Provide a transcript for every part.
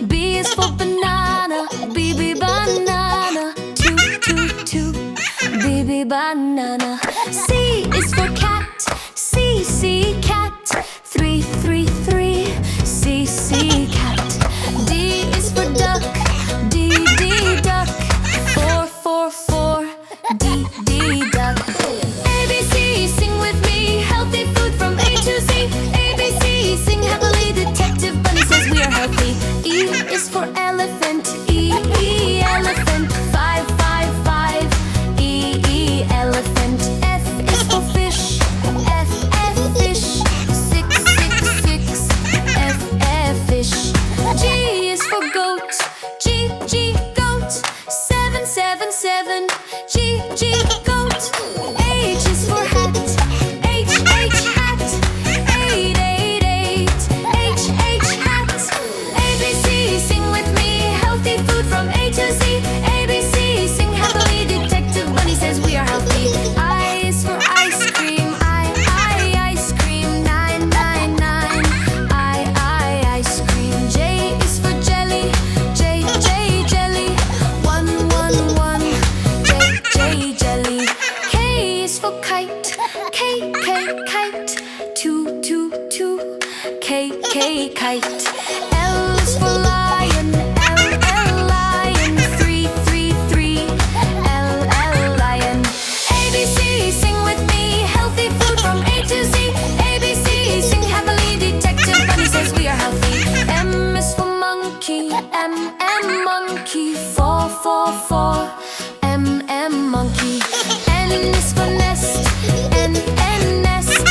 B is for banana, B, B, banana. Two, two, two, B, B, banana. C is for cat, C, C, cat. Three, three, three, C, C, cat. D is for duck, D, D, duck. Four, four, four, D, D, duck. A, B, C, sing with me. Healthy food from A to Z. A, B, C, sing happily. Detective Bunny says we are healthy. E is for elephant, E, E, elephant. Five, five, five, E, E, elephant. F is for fish, F, F, fish. Six, six, six, F, F, fish. G is for goat, G, G, goat. Seven, seven, seven, G, G, goat. H is for hat, H, H, hat. Eight, eight, eight, H, H, hat. A, B, C, sing with me. Healthy food from A to Z. A, B, C, sing happily. Detective Bunny says we are healthy. I is for ice cream, I, ice cream. Nine, nine, nine, I, ice cream. J is for jelly, J, J, jelly. One, one, one, J, J, jelly. K is for kite, K, K, kite. Two, two, two, K, K, kite. L is for lion, L, L, lion. Three, three, three, L, L, lion. A, B, C, sing with me. Healthy food from A to Z. A, B, C, sing happily. Detective Bunny says we are healthy. M is for monkey, M, M, monkey. Four, four, four, M, M, monkey. N is for nest, N, N, nest.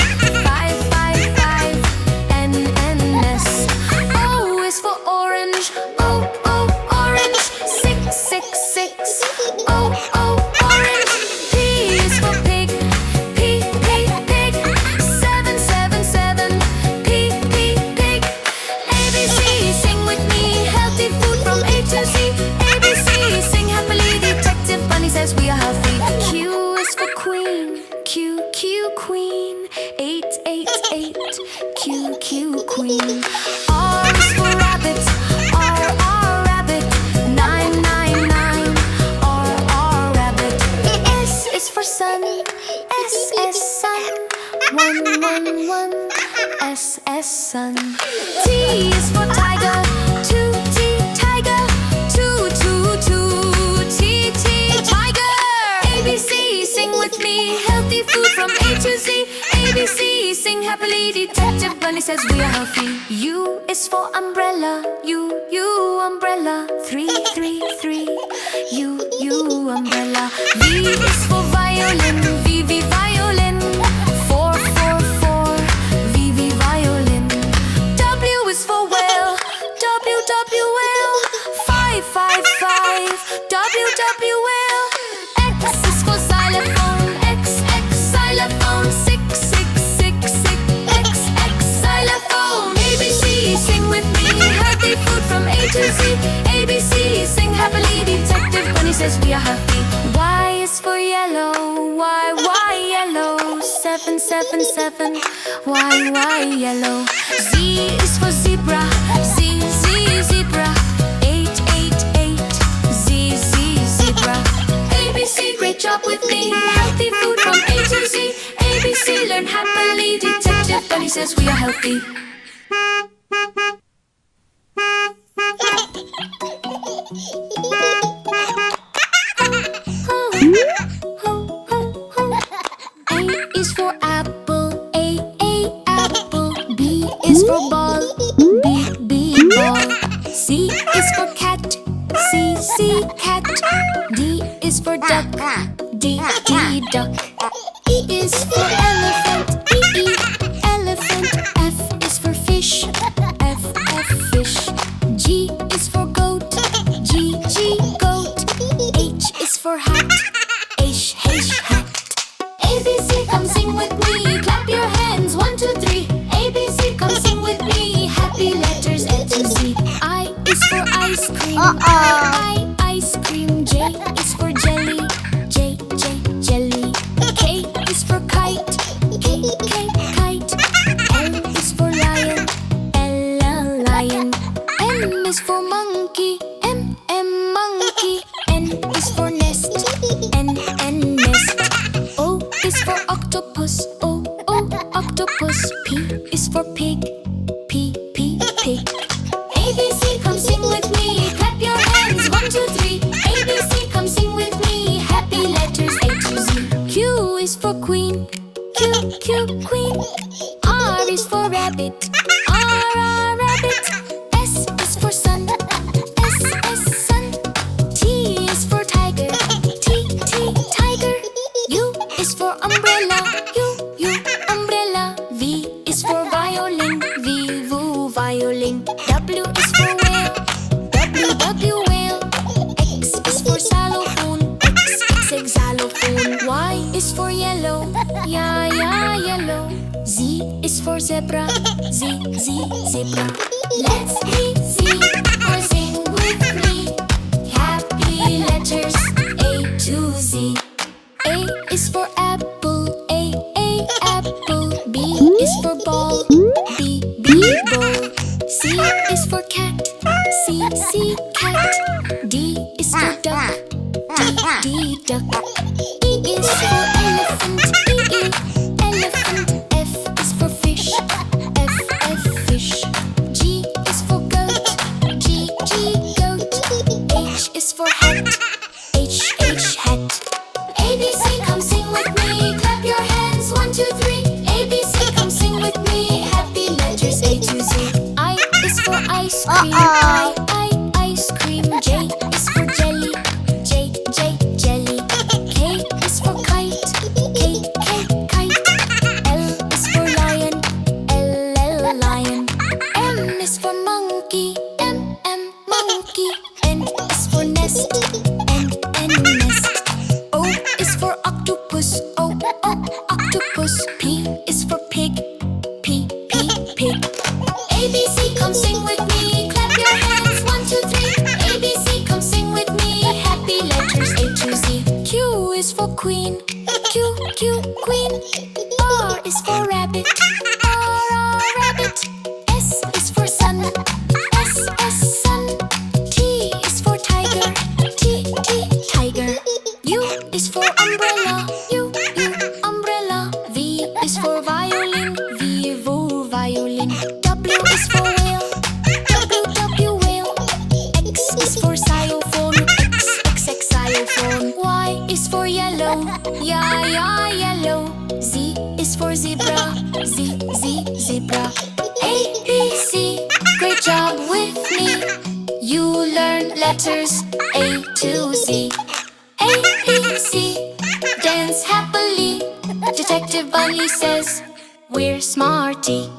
Five, five, five, N, N, nest. O is for orange, O, O, orange. Six, six, six, O, O, orange. P is for pig, P, P, pig. Seven, seven, seven, P, P, pig. A, B, C, sing with me. Healthy food from A to Z. A, B, C, sing happily. Detective Bunny says we are healthy. Q is for queen, Q, Q, queen. Eight, eight, eight, Q, Q, queen. R is for rabbit, R, R, rabbit. Nine, nine, nine, R, R, rabbit. S is for sun, S, S, sun. One, one, one, S, S, sun. T is for tiger, two, T, tiger. Two, two, two, T, T, tiger. A, B, C, sing with me. Healthy food from A to Z. A, B, C, sing happily. Detective Bunny says we are healthy. U is for umbrella, U, umbrella. Three, three, three, U, umbrella. V is for violin, V, V, violin. Four, four, four, V, V, violin. W is for whale, W, W, whale. Five, five, five, W, W, whale. X is for xylophone, X, X, xylophone. Six, six, six, six, X, X, xylophone. A, B, C, sing with me. Healthy food from A to Z. A, B, C, sing happily. Detective Bunny says we are happy. Y is for yellow, Y, yellow. Seven, seven, seven, Y, yellow. Z is for zebra, Z, Z, zebra. Eight, eight, eight, Z, Z, zebra. A, B, C, great job with me. Healthy food from A to Z. A, B, C, learn happily. Detective Bunny says we are healthy. A is for apple, A, apple. B is for ball, B, B, ball. C is for cat, C, C, cat. D is for duck, D, D, duck. E is for elephant, E, elephant. F is for fish, F, F, fish. G is for goat, G, G, goat. H is for hat, H, H, hat. A, B, C, come sing with me. Clap your hands, 1, 2, 3. A, B, C, come sing with me. Happy letters A to Z. I is for ice cream, I, ice cream. J is for jelly, J, J, jelly. K is for kite, K, K, kite. L is for lion, L, lion. N M is for monkey, M, monkey. N is for nest, N, nest. O is for octopus, O, octopus. P is for pig, P, pig. A, B, C, come sing with me. Clap your hands, 1, 2, 3. A, B, C, come sing with me. Happy letters A to Z. Q is for queen, Q, queen. R is for rabbit, R, rabbit. S is for sun, S, sun. T is for tiger, T, tiger. U is for umbrella, U, umbrella. V is for violin, V, violin. W is for whale, W, whale. X is for xylophone, X, xylophone. Y is for yellow, yeah, yellow. Z is for zebra, Z, zebra. Let's see or sing with me. Happy letters A to Z. A is for apple, A, apple. B is for ball, B, ball. C is for cat, C, cat. D is for duck, D, duck. E is for elephant, E, elephant. F is for fish, F, fish. G is for goat, G, goat. H is for hat, H, hat. A, B, C, come sing with me. Clap your hands, 1, 2, 3. A, B, C, come sing with me. Happy letters A to Z. I is for ice cream, I, ice cream. J is for jelly, J, jelly. K is for kite, K, kite. L is for lion, L, lion. M is for monkey, M, monkey. N is for nest, N, nest. O is for octopus, O, octopus. P is for pig, P, pig. A, B, C, come sing with me. Clap your hands, 1, 2, 3. A, B, C, come sing with me. Happy letters A to Z. Q is for queen, Q, queen. R is for rabbit, R, rabbit. S is for sun, S, sun. T is for tiger, T, tiger. U is for umbrella, U, umbrella. V is for violin, V, violin. W is for whale, W, whale. X is for xylophone, X, xylophone. Y is for yellow, yeah, yellow. Z is for zebra, Z, zebra. A, B, C, great job with me. You learned letters A to Z. A, B, C, dance happily. Detective Bunny says we're smarty.